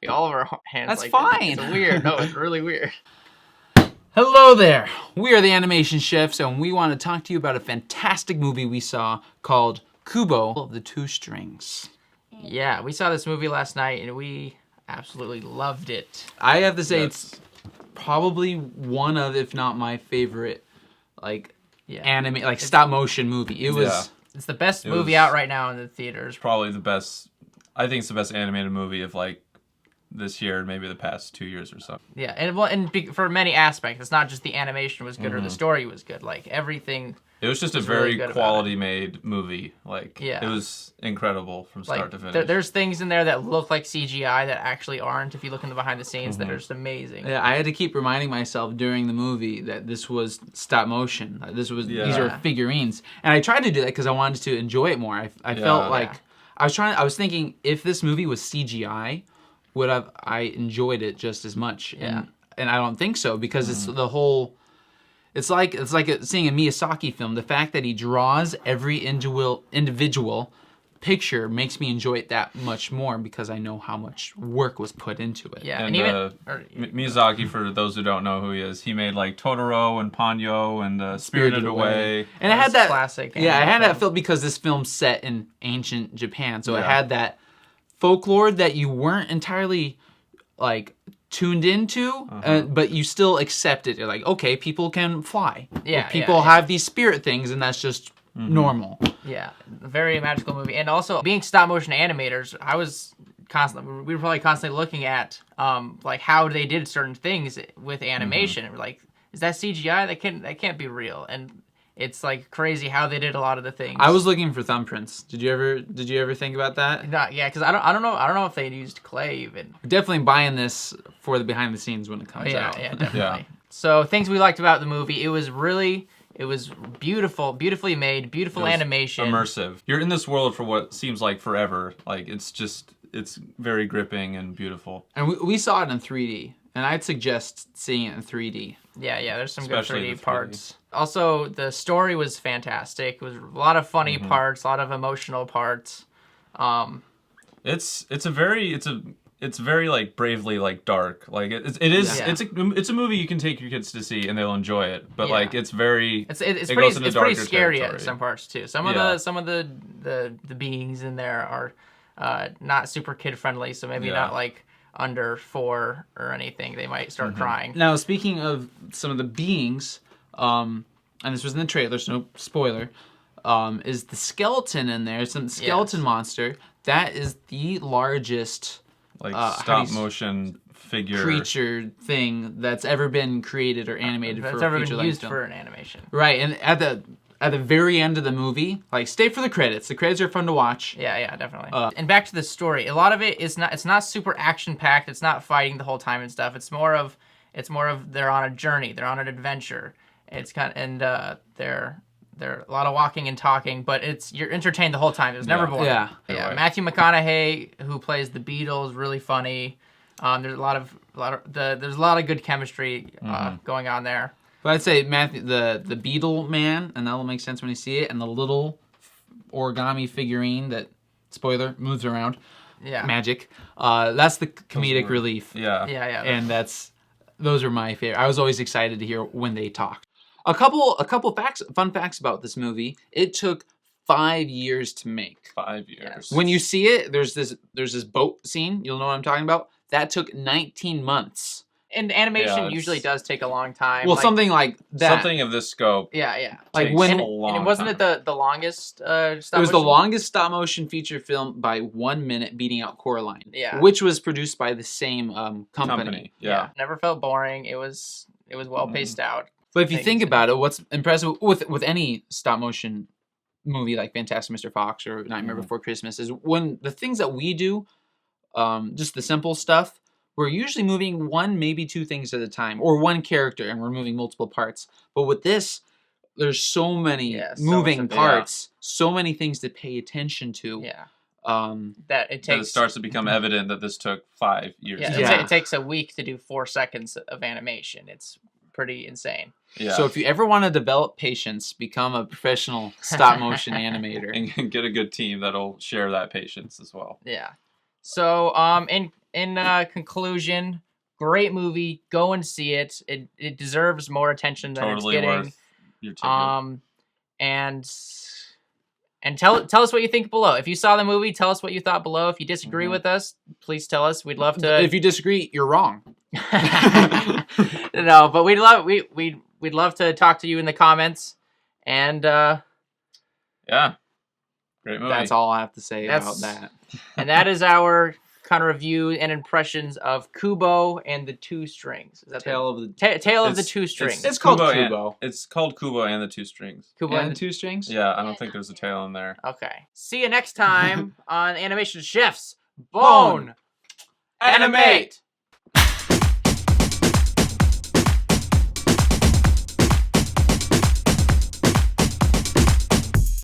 all of our hands. That's like fine. It's weird. No, it's really weird. Hello there. We are the Animation Chefs, and we want to talk to you about a fantastic movie we saw called Kubo of the Two Strings. Yeah, we saw this movie last night, and we absolutely loved it. I have to say it's probably one of, if not my favorite, stop motion movie. It was. It's the best movie out right now in the theaters. Probably the best. I think it's the best animated movie of this year, maybe the past 2 years or so. Yeah, and for many aspects, it's not just the animation was good or the story was good. Like everything. It was just a very quality made movie. It was incredible from start to finish. There's things in there that look like CGI that actually aren't. If you look in the behind the scenes, that are just amazing. Yeah, I had to keep reminding myself during the movie that this was stop motion. These are figurines, and I tried to do that because I wanted to enjoy it more. I felt like I was thinking if this movie was CGI, would have I enjoyed it just as much? Yeah. And I don't think so because it's the whole. It's like seeing a Miyazaki film. The fact that he draws every individual picture makes me enjoy it that much more because I know how much work was put into it. Yeah, and Miyazaki, for those who don't know who he is, he made Totoro and Ponyo and Spirited Away. And I had that classic. Yeah, I had that feel because this film's set in ancient Japan, so it had that folklore that you weren't entirely tuned into, but you still accept it. You're like, okay, people can fly. Yeah, people have these spirit things, and that's just normal. Yeah, very magical movie. And also, being stop motion animators, we were probably constantly looking at how they did certain things with animation. And we're like, is that CGI? That can't be real. And it's crazy how they did a lot of the things. I was looking for thumbprints. Did you ever think about that? Because I don't know if they used clay even. Definitely buying this for the behind the scenes when it comes out. Yeah, definitely. Yeah. So things we liked about the movie, it was beautiful, beautifully made, beautiful animation. Immersive. You're in this world for what seems like forever. It's very gripping and beautiful. And we saw it in 3D. And I'd suggest seeing it in 3D. Yeah, there's some good 3D parts. Also, the story was fantastic. It was a lot of funny parts, a lot of emotional parts. It's very bravely dark. It's a movie you can take your kids to see and they'll enjoy it. But it's pretty scary at some parts too. Some of the beings in there are not super kid friendly, so maybe not under 4 or anything, they might start crying. Now, speaking of some of the beings, and this was in the trailer, so no spoiler, is the skeleton in there. It's a skeleton monster. That is the largest stop motion figure creature thing that's ever been created or animated that's for ever a feature been used film. for an animation. Right, and at the very end of the movie, stay for the credits. The credits are fun to watch. Yeah, definitely. And back to the story. A lot of it is it's not super action packed. It's not fighting the whole time and stuff. It's more of they're on a journey. They're on an adventure. It's they're a lot of walking and talking, but you're entertained the whole time. It's never boring. Yeah. Right. Matthew McConaughey, who plays the Beetle, is really funny. There's a lot of good chemistry going on there. But I'd say Matthew, the beetle man, and that'll make sense when you see it, and the little origami figurine that, spoiler, moves around. Yeah. Magic. That's the comedic relief. Yeah. And those are my favorite. I was always excited to hear when they talked. A couple fun facts about this movie. It took 5 years to make. 5 years. When you see it, there's this boat scene. You'll know what I'm talking about. That took 19 months. And animation usually does take a long time. Well, something like that. Something of this scope. Yeah. Wasn't it the longest stop motion? It was the longest stop motion feature film by 1 minute, beating out Coraline. Yeah. Which was produced by the same company. Yeah. Never felt boring. It was well paced out. But if you think about it, what's impressive with any stop motion movie like Fantastic Mr. Fox or Nightmare Before Christmas is when the things that we do, just the simple stuff, we're usually moving one, maybe two things at a time, or one character, and we're moving multiple parts. But with this, there's so many moving parts, so many things to pay attention to. Yeah. That it starts to become evident that this took 5 years. Yeah, it takes a week to do 4 seconds of animation. It's pretty insane. Yeah. So if you ever want to develop patience, become a professional stop motion animator and get a good team that'll share that patience as well. Yeah. So, in conclusion, great movie. Go and see it. It deserves more attention than Totally it's getting. worth your ticket. And tell us what you think below. If you saw the movie, tell us what you thought below. If you disagree with us, please tell us. We'd love to. If you disagree, you're wrong. No, but we'd love to talk to you in the comments. And yeah, great movie. That's all I have to say about that. And that is our kind of review and impressions of Kubo and the Two Strings. Is that Tale of the Two Strings? It's called Kubo. It's called Kubo and the Two Strings. Kubo and the Two Strings? Yeah, I don't think there's a tail in there. Okay. See you next time on Animation Chefs. Bone. Animate.